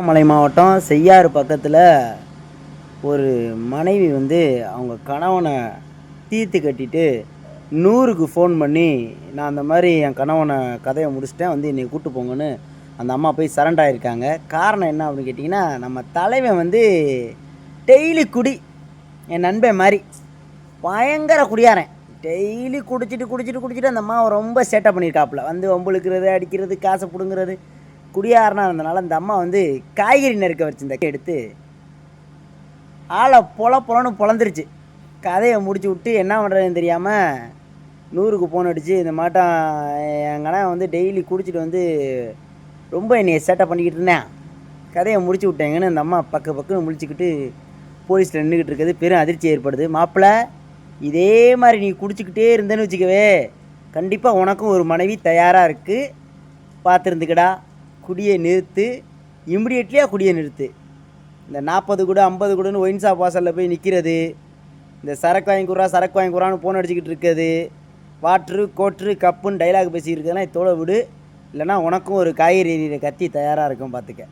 மலை மாவட்டம் செய்யாறு பக்கத்தில் ஒரு மனைவி வந்து அவங்க கணவனை தீர்த்து கட்டிட்டு 100க்கு ஃபோன் பண்ணி, நான் அந்த மாதிரி என் கணவனை கதையை முடிச்சிட்டேன், வந்து என்னை கூட்டு போங்கன்னு அந்த அம்மா போய் சரண்டர் ஆகியிருக்காங்க. காரணம் என்ன அப்படின்னு கேட்டிங்கன்னா, நம்ம தலைவன் வந்து டெய்லி குடி, என் நண்பன் மாதிரி பயங்கர குடியாரன். டெய்லி குடிச்சிட்டு அந்த அம்மாவை ரொம்ப சேட்டை பண்ணியிருக்காப்புல. வந்து வம்புழுக்கிறது, அடிக்கிறது, காசை பிடுங்கிறது, குடியாரனா இருந்தனால அந்த அம்மா வந்து காய்கறி நறுக்க வச்சிருந்த எடுத்து ஆளை பொலன்னு பொழந்துருச்சு. கதையை முடிச்சு விட்டு என்ன பண்ணுறதுன்னு தெரியாமல் 100க்கு ஃபோன் அடித்து, இந்த மாட்டம் என் கணவன் வந்து டெய்லி குடிச்சிட்டு வந்து ரொம்ப என்னைய சேட்டை பண்ணிக்கிட்டு இருந்தேன், கதையை முடிச்சு விட்டேங்கன்னு அந்த அம்மா பக்குன்னு முழிச்சுக்கிட்டு போலீஸில் நின்றுக்கிட்டு இருக்கிறது பெரும் அதிர்ச்சி ஏற்படுது. மாப்பிள்ளை, இதே மாதிரி நீ குடிச்சிக்கிட்டே இருந்தேன்னு வச்சுக்கவே, கண்டிப்பாக உனக்கும் ஒரு மனைவி தயாராக இருக்குது, பார்த்துருந்துக்கடா. குடியை நிறுத்து, இம்மிடியட்லியாக குடியை நிறுத்து. இந்த 40 குடு 50 குடுன்னு ஒயின் ஷாப் வாசலில் போய் நிற்கிறது, இந்த சரக்கு வாங்கி குறான்னு ஃபோன் அடிச்சுக்கிட்டு இருக்குது, வாட்ரு கோட்ரு கப்புன்னு டைலாக் பேசிக்கிட்டு இருக்கிறதுலாம் இதோட விடு, இல்லைனா உனக்கும் ஒரு காய்கறி கத்தி தயாராக இருக்கும் பார்த்துக்க.